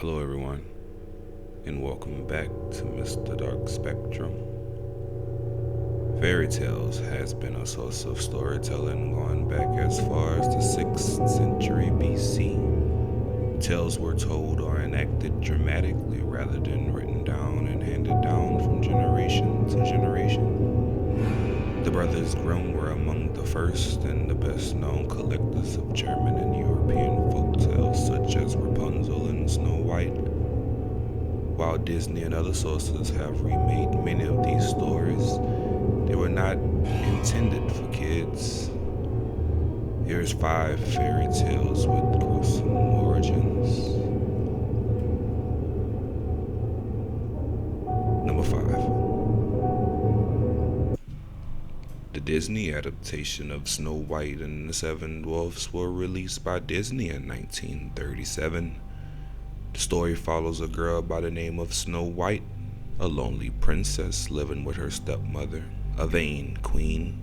Hello, everyone, and welcome back to Mr. Dark Spectrum. Fairy tales has been a source of storytelling going back as far as the 6th century BC. Tales were told or enacted dramatically rather than written down and handed down from generation to generation. The brothers Grimm were among the first and the best known collectors of German and European folk tales such as Rapunzel and Snow White. While Disney and other sources have remade many of these stories, they were not intended for kids. Here's 5 fairy tales with gruesome origins. Number 5. The Disney adaptation of Snow White and the Seven Dwarfs were released by Disney in 1937. The story follows a girl by the name of Snow White, a lonely princess living with her stepmother, a vain queen.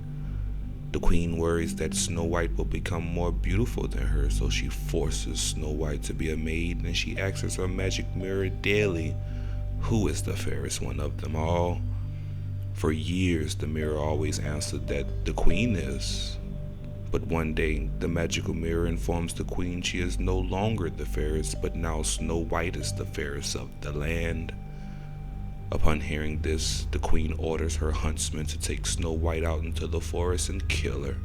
The queen worries that Snow White will become more beautiful than her, so she forces Snow White to be a maid, and she asks her magic mirror daily who is the fairest one of them all. For years, the mirror always answered that the queen is. But one day, the magical mirror informs the queen she is no longer the fairest, but now Snow White is the fairest of the land. Upon hearing this, the queen orders her huntsman to take Snow White out into the forest and kill her.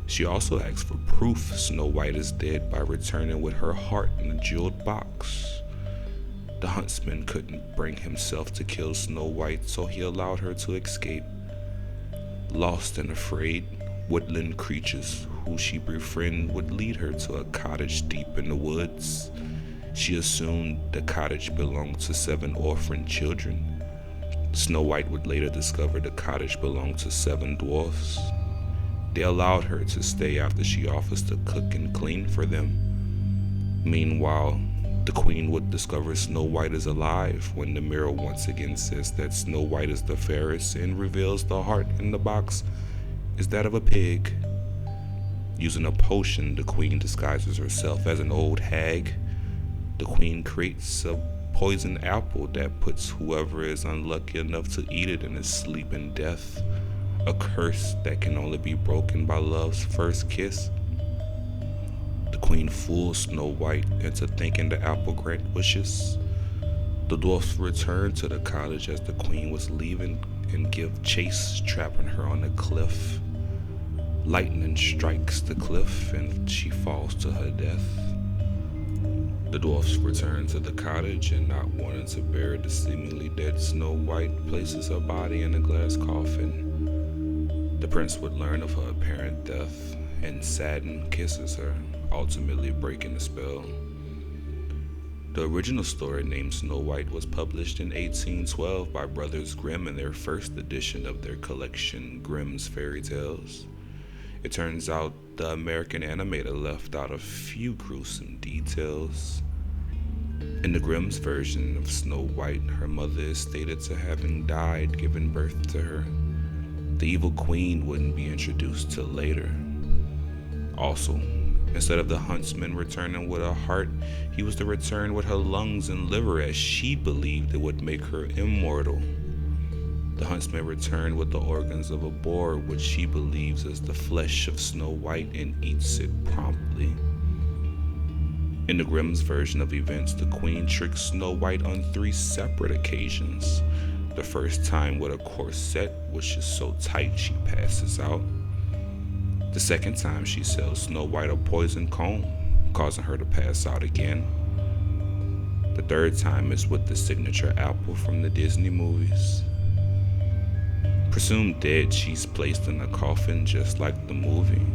She also asks for proof Snow White is dead by returning with her heart in a jeweled box. The huntsman couldn't bring himself to kill Snow White, so he allowed her to escape. Lost and afraid, woodland creatures who she befriended would lead her to a cottage deep in the woods. She assumed the cottage belonged to 7 orphaned children. Snow White would later discover the cottage belonged to 7 dwarfs. They allowed her to stay after she offers to cook and clean for them. Meanwhile, the queen would discover Snow White is alive when the mirror once again says that Snow White is the fairest and reveals the heart in the box is that of a pig. Using a potion, the queen disguises herself as an old hag. The queen creates a poison apple that puts whoever is unlucky enough to eat it in a sleep in death, a curse that can only be broken by love's first kiss. The queen fools Snow White into thinking the apple grant wishes. The dwarfs return to the cottage as the queen was leaving and give chase, trapping her on a cliff. Lightning strikes the cliff and she falls to her death. The dwarfs return to the cottage and, not wanting to bury the seemingly dead Snow White, places her body in a glass coffin. The prince would learn of her apparent death and, saddened, kisses her, ultimately breaking the spell. The original story named Snow White was published in 1812 by Brothers Grimm in their first edition of their collection, Grimm's Fairy Tales. It turns out the American animator left out a few gruesome details. In the Grimm's version of Snow White, her mother is stated to having died giving birth to her. The evil queen wouldn't be introduced till later. Also, instead of the huntsman returning with her heart, he was to return with her lungs and liver, as she believed it would make her immortal. The huntsman returned with the organs of a boar, which she believes is the flesh of Snow White, and eats it promptly. In the Grimm's version of events, the queen tricked Snow White on 3 separate occasions. The first time with a corset, which is so tight she passes out. The second time she sells Snow White a poison comb, causing her to pass out again. The third time is with the signature apple from the Disney movies. Presumed dead, she's placed in a coffin just like the movie.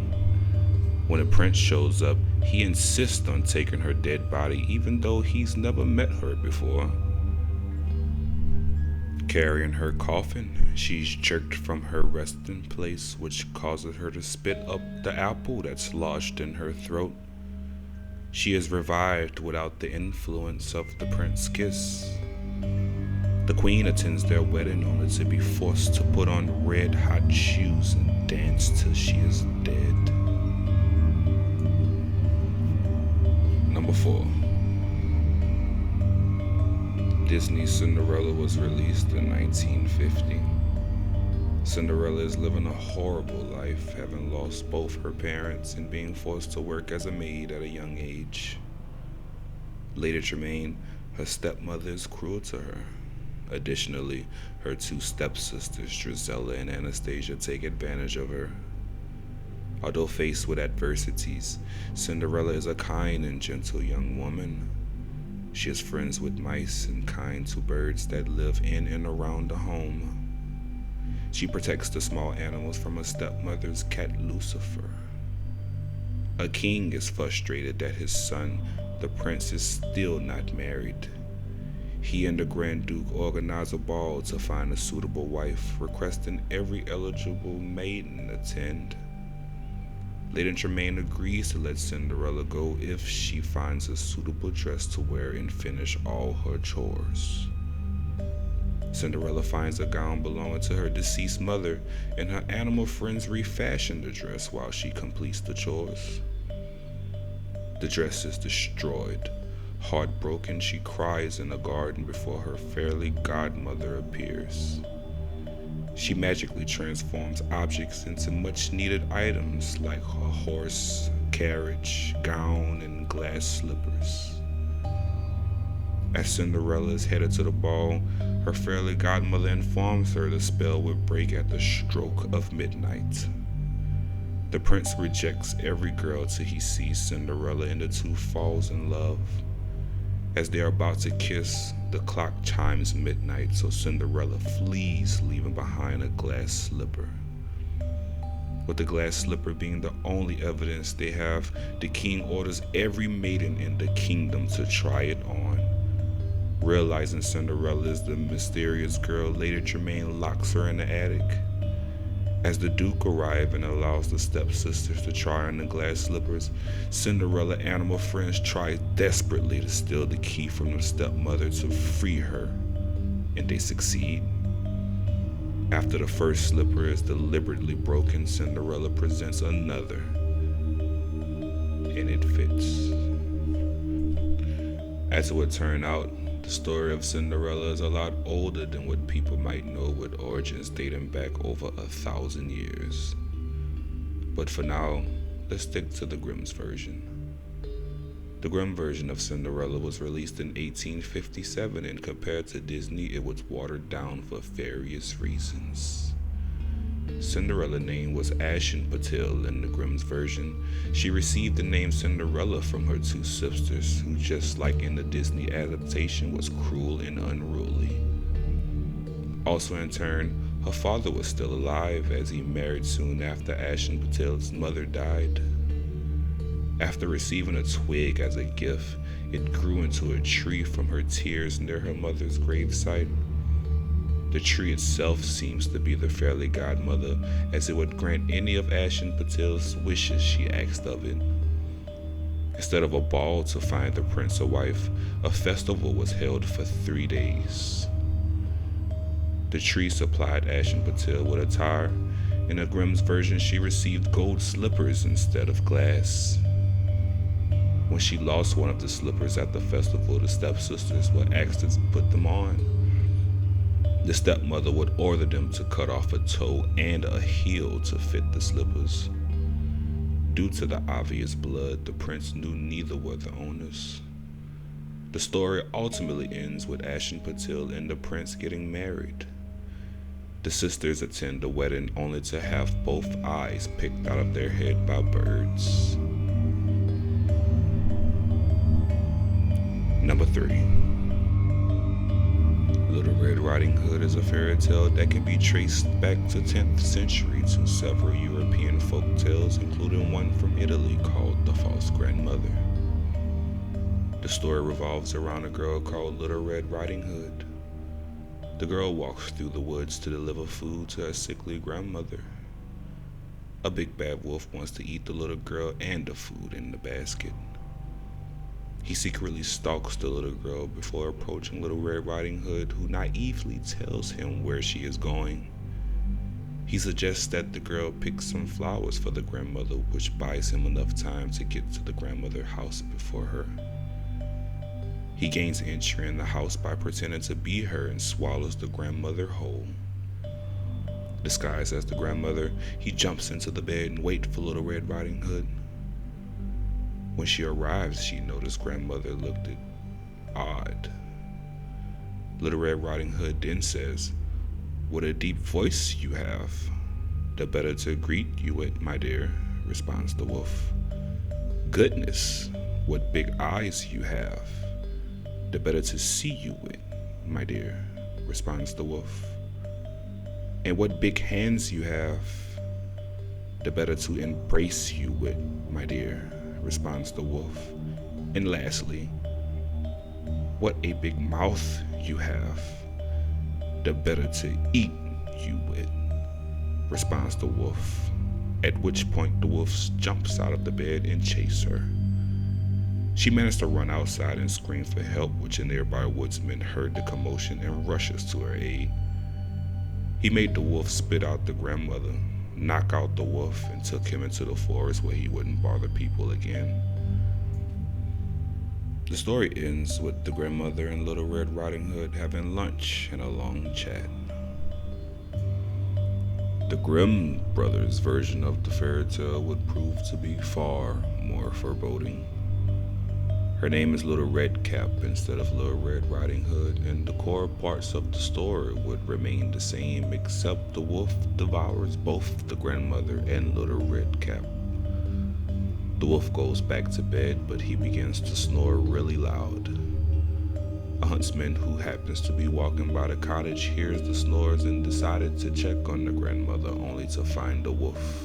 When a prince shows up, he insists on taking her dead body even though he's never met her before. Carrying her coffin, she's jerked from her resting place, which causes her to spit up the apple that's lodged in her throat. She is revived without the influence of the prince's kiss. The queen attends their wedding only to be forced to put on red-hot shoes and dance till she is dead. Number 4. Disney's Cinderella was released in 1950. Cinderella is living a horrible life, having lost both her parents and being forced to work as a maid at a young age. Lady Tremaine, her stepmother, is cruel to her. Additionally, her two stepsisters, Drizella and Anastasia, take advantage of her. Although faced with adversities, Cinderella is a kind and gentle young woman. She is friends with mice and kind to birds that live in and around the home. She protects the small animals from her stepmother's cat Lucifer. A king is frustrated that his son, the prince, is still not married. He and the Grand Duke organize a ball to find a suitable wife, requesting every eligible maiden attend. Lady Tremaine agrees to let Cinderella go if she finds a suitable dress to wear and finish all her chores. Cinderella finds a gown belonging to her deceased mother, and her animal friends refashion the dress while she completes the chores. The dress is destroyed. Heartbroken, she cries in the garden before her fairy godmother appears. She magically transforms objects into much-needed items like a horse, carriage, gown, and glass slippers. As Cinderella is headed to the ball, her fairy godmother informs her the spell would break at the stroke of midnight. The prince rejects every girl till he sees Cinderella, and the two falls in love. As they are about to kiss, the clock chimes midnight, so Cinderella flees, leaving behind a glass slipper. With the glass slipper being the only evidence they have, the king orders every maiden in the kingdom to try it on. Realizing Cinderella is the mysterious girl, Lady Tremaine locks her in the attic. As the Duke arrives and allows the stepsisters to try on the glass slippers, Cinderella animal friends try desperately to steal the key from the stepmother to free her, and they succeed. After the first slipper is deliberately broken, Cinderella presents another, and it fits. As it would turn out, the story of Cinderella is a lot older than what people might know, with origins dating back over 1,000 years. But for now, let's stick to the Grimm's version. The Grimm version of Cinderella was released in 1857, and compared to Disney, it was watered down for various reasons. Cinderella's name was Ashen Patel in the Grimm's version. She received the name Cinderella from her two sisters, who, just like in the Disney adaptation, was cruel and unruly. Also in turn, her father was still alive, as he married soon after Ashen Patel's mother died. After receiving a twig as a gift, it grew into a tree from her tears near her mother's gravesite. The tree itself seems to be the fairy godmother, as it would grant any of Ashen Patel's wishes she asked of it. Instead of a ball to find the prince a wife, a festival was held for 3 days. The tree supplied Ashen Patel with attire. In the Grimm's version, she received gold slippers instead of glass. When she lost one of the slippers at the festival, the stepsisters were asked to put them on. The stepmother would order them to cut off a toe and a heel to fit the slippers. Due to the obvious blood, the prince knew neither were the owners. The story ultimately ends with Ashen Patel and the prince getting married. The sisters attend the wedding only to have both eyes picked out of their head by birds. Number 3. Little Red Riding Hood is a fairy tale that can be traced back to 10th century to several European folk tales, including one from Italy called The False Grandmother. The story revolves around a girl called Little Red Riding Hood. The girl walks through the woods to deliver food to her sickly grandmother. A big bad wolf wants to eat the little girl and the food in the basket. He secretly stalks the little girl before approaching Little Red Riding Hood, who naively tells him where she is going. He suggests that the girl pick some flowers for the grandmother, which buys him enough time to get to the grandmother's house before her. He gains entry in the house by pretending to be her and swallows the grandmother whole. Disguised as the grandmother, he jumps into the bed and waits for Little Red Riding Hood. When she arrives, she noticed grandmother looked odd. Little Red Riding Hood then says, "What a deep voice you have. The better to greet you with, my dear," responds the wolf. "Goodness, what big eyes you have. The better to see you with, my dear," responds the wolf. "And what big hands you have. The better to embrace you with, my dear," responds the wolf. "And lastly, what a big mouth you have. The better to eat you with," responds the wolf, at which point the wolf jumps out of the bed and chases her. She managed to run outside and scream for help, which a nearby woodsman heard the commotion and rushes to her aid. He made the wolf spit out the grandmother, knock out the wolf, and took him into the forest where he wouldn't bother people again. The story ends with the grandmother and Little Red Riding Hood having lunch and a long chat. The Grimm brothers' version of the fairy tale would prove to be far more foreboding. Her name is Little Red Cap instead of Little Red Riding Hood, and the core parts of the story would remain the same except the wolf devours both the grandmother and Little Red Cap. The wolf goes back to bed, but he begins to snore really loud. A huntsman who happens to be walking by the cottage hears the snores and decided to check on the grandmother, only to find the wolf.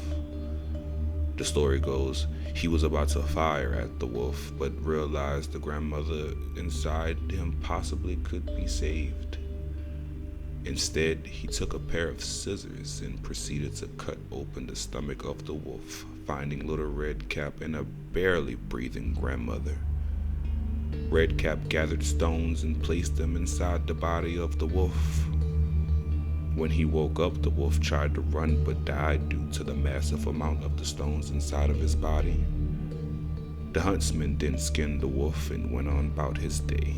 The story goes, he was about to fire at the wolf, but realized the grandmother inside him possibly could be saved. Instead, he took a pair of scissors and proceeded to cut open the stomach of the wolf, finding Little Red Cap and a barely breathing grandmother. Red Cap gathered stones and placed them inside the body of the wolf. When he woke up, the wolf tried to run but died due to the massive amount of the stones inside of his body. The huntsman then skinned the wolf and went on about his day.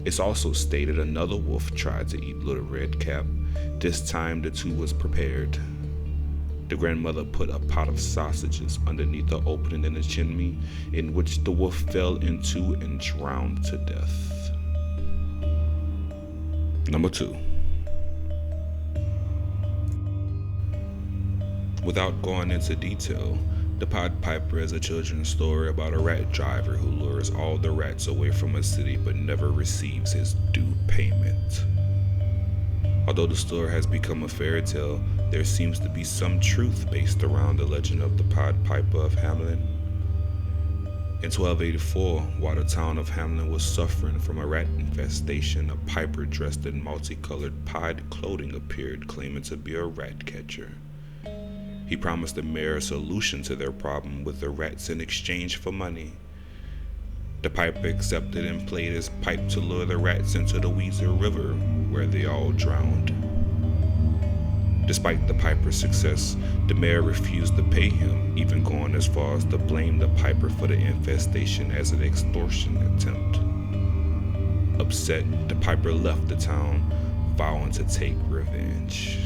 It's also stated another wolf tried to eat Little Red Cap. This time the two was prepared. The grandmother put a pot of sausages underneath the opening in the chimney, in which the wolf fell into and drowned to death. Number 2. Without going into detail, the Podpiper is a children's story about a rat driver who lures all the rats away from a city but never receives his due payment. Although the story has become a fairy tale, there seems to be some truth based around the legend of the Podpiper of Hamelin. In 1284, while the town of Hamelin was suffering from a rat infestation, a piper dressed in multicolored pied clothing appeared, claiming to be a rat catcher. He promised the mayor a solution to their problem with the rats in exchange for money. The piper accepted and played his pipe to lure the rats into the Weezer River, where they all drowned. Despite the piper's success, the mayor refused to pay him, even going as far as to blame the piper for the infestation as an extortion attempt. Upset, the piper left the town, vowing to take revenge.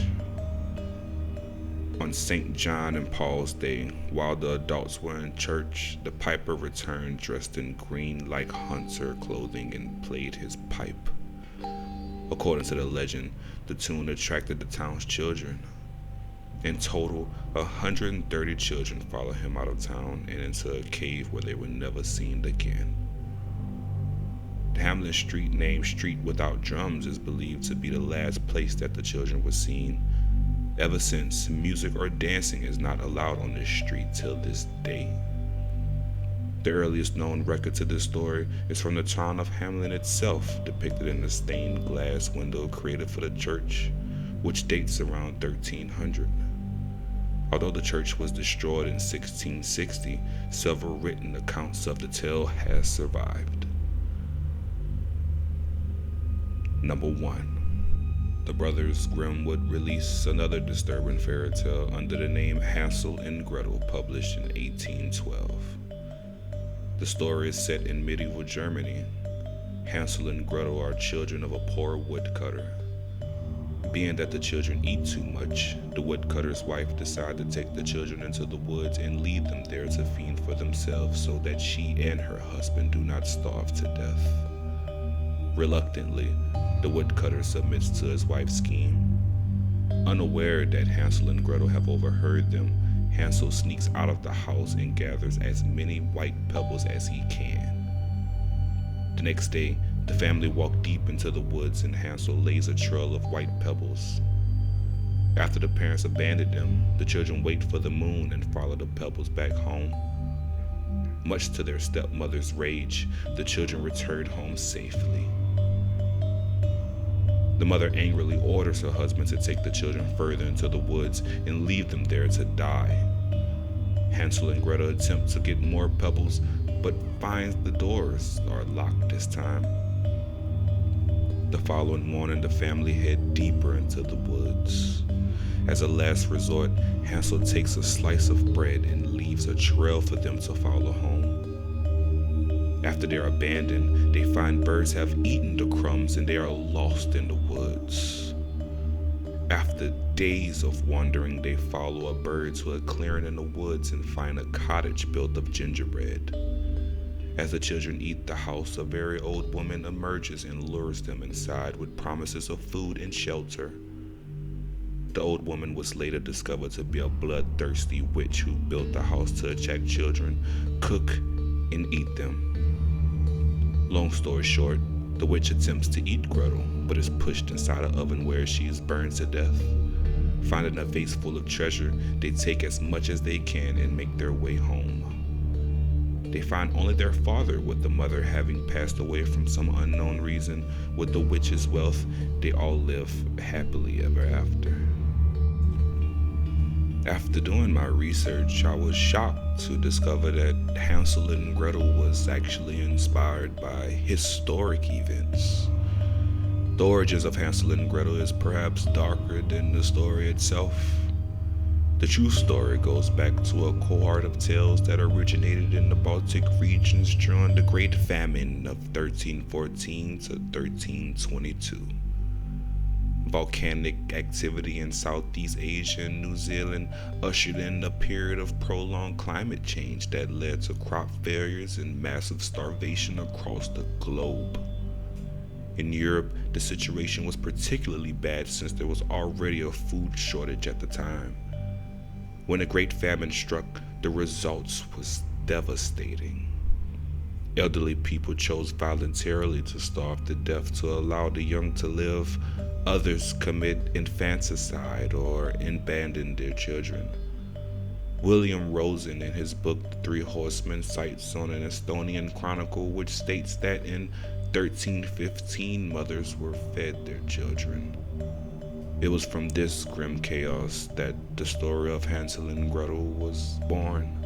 On St. John and Paul's Day, while the adults were in church, the piper returned dressed in green like hunter clothing and played his pipe. According to the legend, the tune attracted the town's children. In total, 130 children followed him out of town and into a cave where they were never seen again. The Hamelin street, named Street Without Drums, is believed to be the last place that the children were seen. Ever since, music or dancing is not allowed on this street till this day. The earliest known record to this story is from the town of Hamelin itself, depicted in a stained glass window created for the church, which dates around 1300. Although the church was destroyed in 1660, several written accounts of the tale has survived. Number 1. The brothers Grimm would release another disturbing fairy tale under the name Hansel and Gretel, published in 1812. The The story is set in medieval Germany. Hansel and Gretel are children of a poor woodcutter. Being that the children eat too much, the woodcutter's wife decides to take the children into the woods and leave them there to fend for themselves so that she and her husband do not starve to death. Reluctantly, the woodcutter submits to his wife's scheme. Unaware that Hansel and Gretel have overheard them, Hansel sneaks out of the house and gathers as many white pebbles as he can. The next day, the family walk deep into the woods and Hansel lays a trail of white pebbles. After the parents abandon them, the children wait for the moon and follow the pebbles back home. Much to their stepmother's rage, the children return home safely. The mother angrily orders her husband to take the children further into the woods and leave them there to die. Hansel and Gretel attempt to get more pebbles, but finds the doors are locked this time. The following morning, the family head deeper into the woods. As a last resort, Hansel takes a slice of bread and leaves a trail for them to follow home. After they're abandoned, they find birds have eaten the crumbs and they are lost in the woods. After days of wandering, they follow a bird to a clearing in the woods and find a cottage built of gingerbread. As the children eat the house, a very old woman emerges and lures them inside with promises of food and shelter. The old woman was later discovered to be a bloodthirsty witch who built the house to attract children, cook, and eat them. Long story short, the witch attempts to eat Gretel, but is pushed inside an oven where she is burned to death. Finding a vase full of treasure, they take as much as they can and make their way home. They find only their father, with the mother having passed away from some unknown reason. With the witch's wealth, they all live happily ever after. After doing my research, I was shocked to discover that Hansel and Gretel was actually inspired by historic events. The origins of Hansel and Gretel is perhaps darker than the story itself. The true story goes back to a cohort of tales that originated in the Baltic regions during the Great Famine of 1314 to 1322. Volcanic activity in Southeast Asia and New Zealand ushered in a period of prolonged climate change that led to crop failures and massive starvation across the globe. In Europe, the situation was particularly bad since there was already a food shortage at the time. When the Great Famine struck, the results was devastating. Elderly people chose voluntarily to starve to death to allow the young to live. Others commit infanticide or abandon their children. William Rosen, in his book The Three Horsemen, cites on an Estonian chronicle which states that in 1315 mothers were fed their children. It was from this grim chaos that the story of Hansel and Gretel was born.